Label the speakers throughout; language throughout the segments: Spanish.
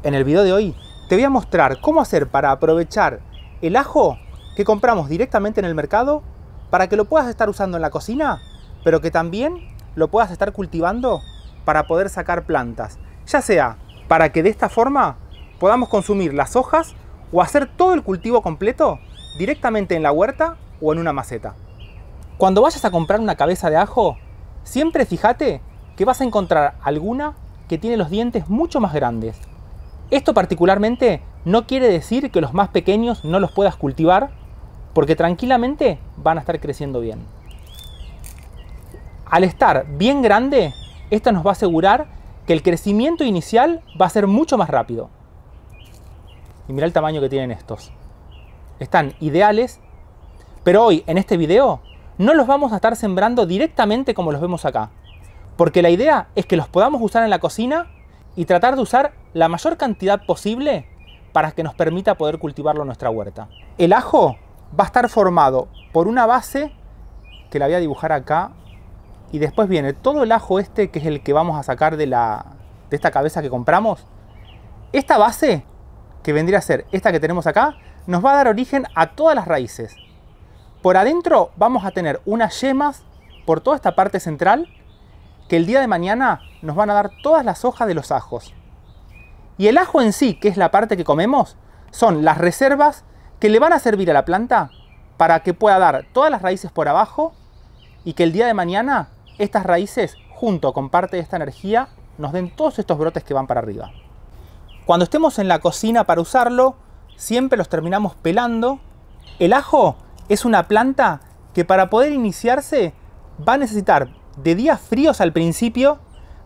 Speaker 1: En el video de hoy te voy a mostrar cómo hacer para aprovechar el ajo que compramos directamente en el mercado para que lo puedas estar usando en la cocina, pero que también lo puedas estar cultivando para poder sacar plantas, ya sea para que de esta forma podamos consumir las hojas o hacer todo el cultivo completo directamente en la huerta o en una maceta. Cuando vayas a comprar una cabeza de ajo, siempre fíjate que vas a encontrar alguna que tiene los dientes mucho más grandes. Esto particularmente no quiere decir que los más pequeños no los puedas cultivar, porque tranquilamente van a estar creciendo bien. Al estar bien grande, esto nos va a asegurar que el crecimiento inicial va a ser mucho más rápido. Y mira el tamaño que tienen estos. Están ideales, pero hoy en este video no los vamos a estar sembrando directamente como los vemos acá, porque la idea es que los podamos usar en la cocina y tratar de usar la mayor cantidad posible para que nos permita poder cultivarlo en nuestra huerta. El ajo va a estar formado por una base que la voy a dibujar acá, y después viene todo el ajo este, que es el que vamos a sacar de esta cabeza que compramos. Esta base, que vendría a ser esta que tenemos acá, nos va a dar origen a todas las raíces. Por adentro vamos a tener unas yemas por toda esta parte central que el día de mañana nos van a dar todas las hojas de los ajos. Y el ajo en sí, que es la parte que comemos, son las reservas que le van a servir a la planta para que pueda dar todas las raíces por abajo y que el día de mañana estas raíces, junto con parte de esta energía, nos den todos estos brotes que van para arriba. Cuando estemos en la cocina para usarlo, siempre los terminamos pelando. El ajo es una planta que para poder iniciarse va a necesitar de días fríos al principio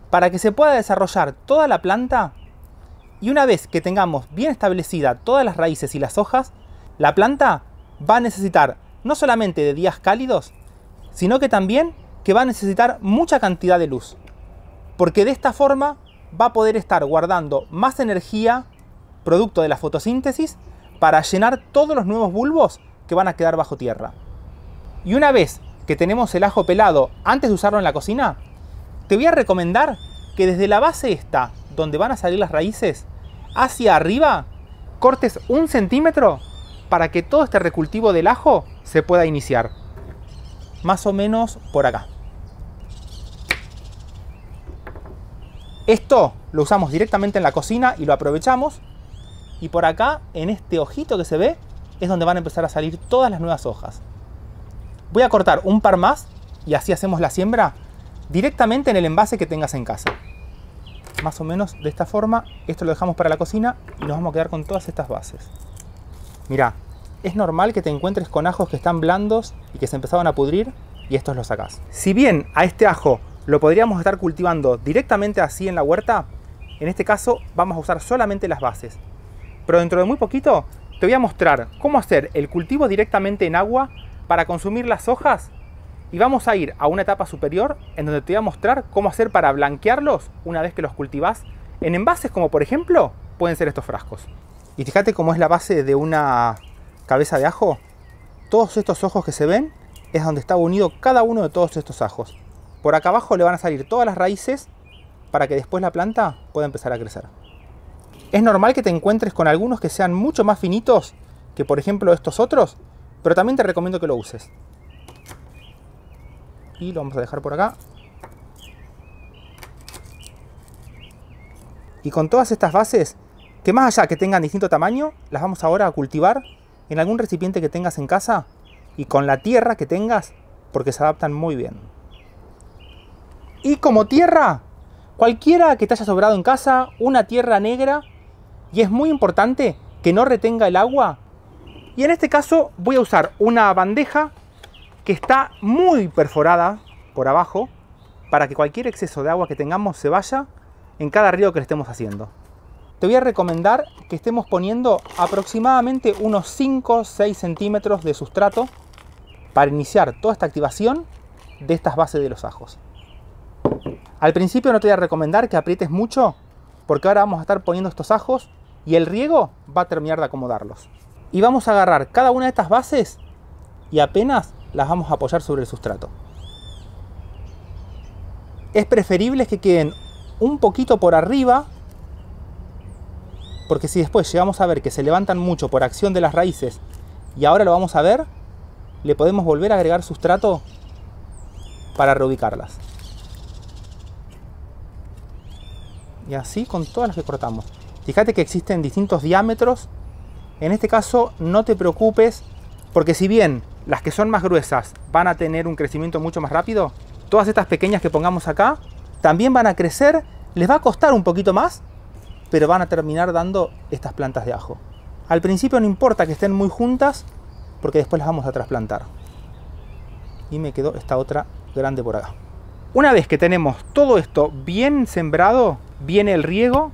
Speaker 1: para que se pueda desarrollar toda la planta, y una vez que tengamos bien establecida todas las raíces y las hojas, la planta va a necesitar no solamente de días cálidos, sino que también que va a necesitar mucha cantidad de luz, porque de esta forma va a poder estar guardando más energía producto de la fotosíntesis para llenar todos los nuevos bulbos que van a quedar bajo tierra. Y una vez que tenemos el ajo pelado antes de usarlo en la cocina, te voy a recomendar que desde la base esta, donde van a salir las raíces, hacia arriba, cortes 1 centímetro para que todo este recultivo del ajo se pueda iniciar. Más o menos por acá. Esto lo usamos directamente en la cocina y lo aprovechamos. Y por acá, en este ojito que se ve, es donde van a empezar a salir todas las nuevas hojas. Voy a cortar un par más y así hacemos la siembra directamente en el envase que tengas en casa. Más o menos de esta forma. Esto lo dejamos para la cocina y nos vamos a quedar con todas estas bases. Mirá, es normal que te encuentres con ajos que están blandos y que se empezaban a pudrir, y estos los sacás. Si bien a este ajo lo podríamos estar cultivando directamente así en la huerta, en este caso vamos a usar solamente las bases. Pero dentro de muy poquito te voy a mostrar cómo hacer el cultivo directamente en agua para consumir las hojas, y vamos a ir a una etapa superior en donde te voy a mostrar cómo hacer para blanquearlos una vez que los cultivás en envases, como por ejemplo pueden ser estos frascos. Y fíjate cómo es la base de una cabeza de ajo. Todos estos ojos que se ven es donde está unido cada uno de todos estos ajos. Por acá abajo le van a salir todas las raíces para que después la planta pueda empezar a crecer. Es normal que te encuentres con algunos que sean mucho más finitos que por ejemplo estos otros, pero también te recomiendo que lo uses. Y lo vamos a dejar por acá. Y con todas estas bases, que más allá que tengan distinto tamaño, las vamos ahora a cultivar en algún recipiente que tengas en casa y con la tierra que tengas, porque se adaptan muy bien. Y como tierra, cualquiera que te haya sobrado en casa, una tierra negra, y es muy importante que no retenga el agua. Y en este caso voy a usar una bandeja que está muy perforada por abajo para que cualquier exceso de agua que tengamos se vaya en cada río que le estemos haciendo. Te voy a recomendar que estemos poniendo aproximadamente unos 5 o 6 centímetros de sustrato para iniciar toda esta activación de estas bases de los ajos. Al principio no te voy a recomendar que aprietes mucho, porque ahora vamos a estar poniendo estos ajos y el riego va a terminar de acomodarlos. Y vamos a agarrar cada una de estas bases y apenas las vamos a apoyar sobre el sustrato. Es preferible que queden un poquito por arriba porque si después llegamos a ver que se levantan mucho por acción de las raíces y ahora lo vamos a ver, le podemos volver a agregar sustrato para reubicarlas. Y así con todas las que cortamos. Fíjate que existen distintos diámetros. En este caso no te preocupes, porque si bien las que son más gruesas van a tener un crecimiento mucho más rápido, todas estas pequeñas que pongamos acá también van a crecer. Les va a costar un poquito más, pero van a terminar dando estas plantas de ajo. Al principio no importa que estén muy juntas, porque después las vamos a trasplantar. Y me quedó esta otra grande por acá. Una vez que tenemos todo esto bien sembrado, viene el riego,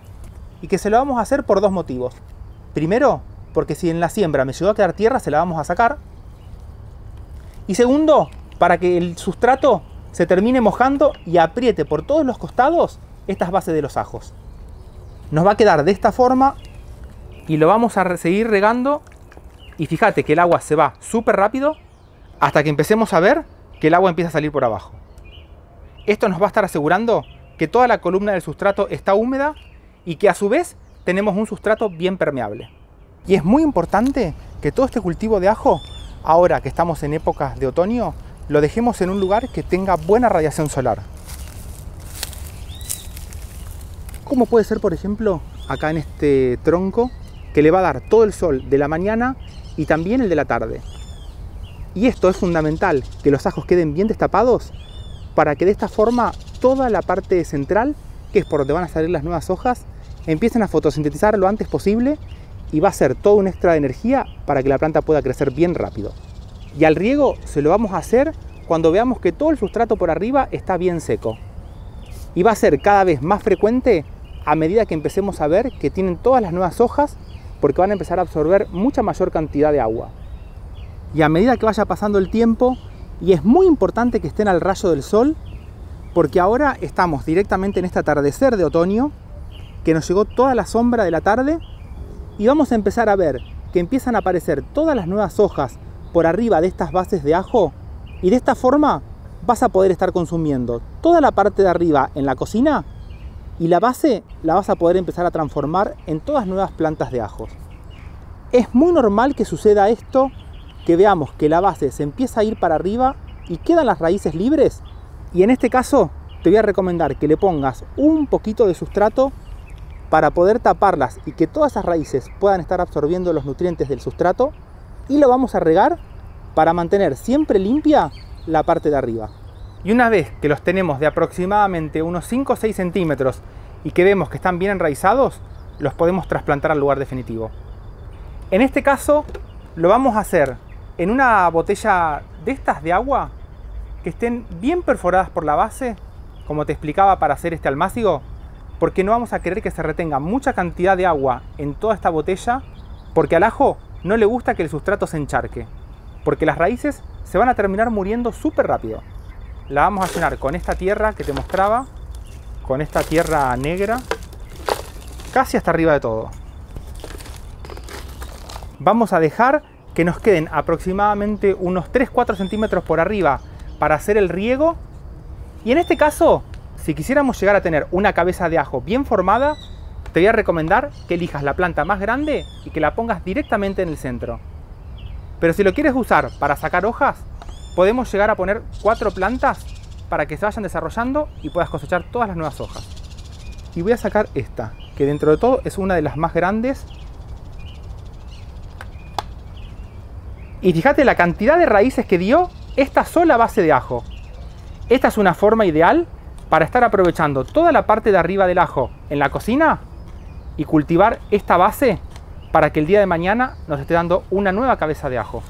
Speaker 1: y que se lo vamos a hacer por dos motivos. Primero, porque si en la siembra me llegó a quedar tierra, se la vamos a sacar. Y segundo, para que el sustrato se termine mojando y apriete por todos los costados estas bases de los ajos. Nos va a quedar de esta forma y lo vamos a seguir regando. Y fíjate que el agua se va súper rápido hasta que empecemos a ver que el agua empieza a salir por abajo. Esto nos va a estar asegurando que toda la columna del sustrato está húmeda y que a su vez tenemos un sustrato bien permeable. Y es muy importante que todo este cultivo de ajo, ahora que estamos en épocas de otoño, lo dejemos en un lugar que tenga buena radiación solar. Como puede ser, por ejemplo, acá en este tronco, que le va a dar todo el sol de la mañana y también el de la tarde. Y esto es fundamental, que los ajos queden bien destapados, para que de esta forma toda la parte central, que es por donde van a salir las nuevas hojas, empiecen a fotosintetizar lo antes posible y va a ser todo un extra de energía para que la planta pueda crecer bien rápido. Y al riego se lo vamos a hacer cuando veamos que todo el sustrato por arriba está bien seco. Y va a ser cada vez más frecuente a medida que empecemos a ver que tienen todas las nuevas hojas, porque van a empezar a absorber mucha mayor cantidad de agua. Y a medida que vaya pasando el tiempo, y es muy importante que estén al rayo del sol, porque ahora estamos directamente en este atardecer de otoño, que nos llegó toda la sombra de la tarde, y vamos a empezar a ver que empiezan a aparecer todas las nuevas hojas por arriba de estas bases de ajo, y de esta forma vas a poder estar consumiendo toda la parte de arriba en la cocina, y la base la vas a poder empezar a transformar en todas nuevas plantas de ajos. Es muy normal que suceda esto, que veamos que la base se empieza a ir para arriba y quedan las raíces libres, y en este caso te voy a recomendar que le pongas un poquito de sustrato para poder taparlas y que todas esas raíces puedan estar absorbiendo los nutrientes del sustrato, y lo vamos a regar para mantener siempre limpia la parte de arriba. Y una vez que los tenemos de aproximadamente unos 5 o 6 centímetros y que vemos que están bien enraizados, los podemos trasplantar al lugar definitivo. En este caso lo vamos a hacer en una botella de estas de agua que estén bien perforadas por la base, como te explicaba, para hacer este almácigo, porque no vamos a querer que se retenga mucha cantidad de agua en toda esta botella, porque al ajo no le gusta que el sustrato se encharque, porque las raíces se van a terminar muriendo súper rápido. La vamos a llenar con esta tierra que te mostraba, con esta tierra negra, casi hasta arriba de todo. Vamos a dejar que nos queden aproximadamente unos 3-4 centímetros por arriba para hacer el riego. Y en este caso, si quisiéramos llegar a tener una cabeza de ajo bien formada, te voy a recomendar que elijas la planta más grande y que la pongas directamente en el centro. Pero si lo quieres usar para sacar hojas, podemos llegar a poner 4 plantas para que se vayan desarrollando y puedas cosechar todas las nuevas hojas. Y voy a sacar esta, que dentro de todo es una de las más grandes. Y fíjate la cantidad de raíces que dio esta sola base de ajo. Esta es una forma ideal para estar aprovechando toda la parte de arriba del ajo en la cocina y cultivar esta base para que el día de mañana nos esté dando una nueva cabeza de ajo.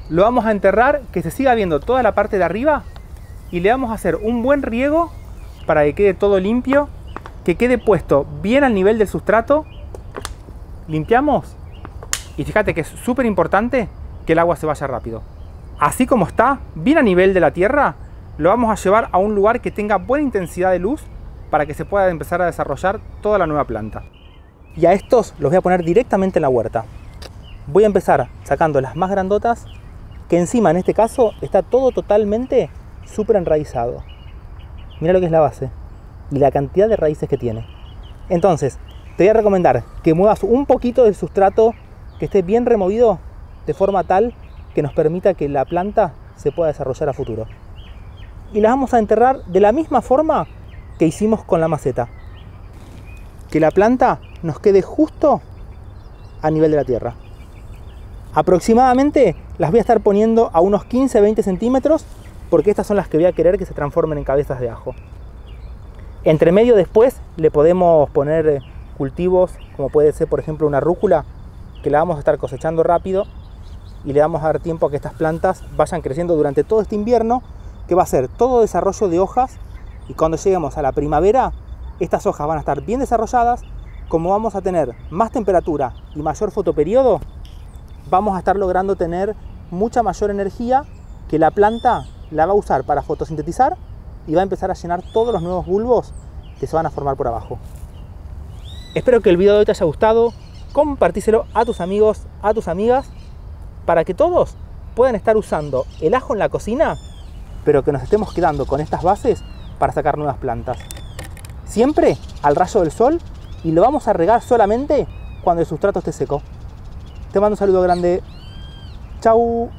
Speaker 1: Lo vamos a enterrar, que se siga viendo toda la parte de arriba, y le vamos a hacer un buen riego para que quede todo limpio, que quede puesto bien al nivel del sustrato. Limpiamos y fíjate que es súper importante que el agua se vaya rápido. Así como está, bien a nivel de la tierra, lo vamos a llevar a un lugar que tenga buena intensidad de luz para que se pueda empezar a desarrollar toda la nueva planta. Y a estos los voy a poner directamente en la huerta. Voy a empezar sacando las más grandotas, que encima en este caso está todo totalmente súper enraizado. Mira lo que es la base y la cantidad de raíces que tiene. Entonces, te voy a recomendar que muevas un poquito del sustrato, que esté bien removido, de forma tal que nos permita que la planta se pueda desarrollar a futuro. Y las vamos a enterrar de la misma forma que hicimos con la maceta. Que la planta nos quede justo a nivel de la tierra. Aproximadamente las voy a estar poniendo a unos 15-20 centímetros, porque estas son las que voy a querer que se transformen en cabezas de ajo. Entre medio después le podemos poner cultivos, como puede ser por ejemplo una rúcula, que la vamos a estar cosechando rápido y le vamos a dar tiempo a que estas plantas vayan creciendo durante todo este invierno, que va a ser todo desarrollo de hojas, y cuando lleguemos a la primavera estas hojas van a estar bien desarrolladas. Como vamos a tener más temperatura y mayor fotoperiodo, vamos a estar logrando tener mucha mayor energía que la planta la va a usar para fotosintetizar y va a empezar a llenar todos los nuevos bulbos que se van a formar por abajo. Espero que el video de hoy te haya gustado. Compartíselo a tus amigos, a tus amigas, para que todos puedan estar usando el ajo en la cocina, pero que nos estemos quedando con estas bases para sacar nuevas plantas. Siempre al rayo del sol, y lo vamos a regar solamente cuando el sustrato esté seco. Te mando un saludo grande. Chau.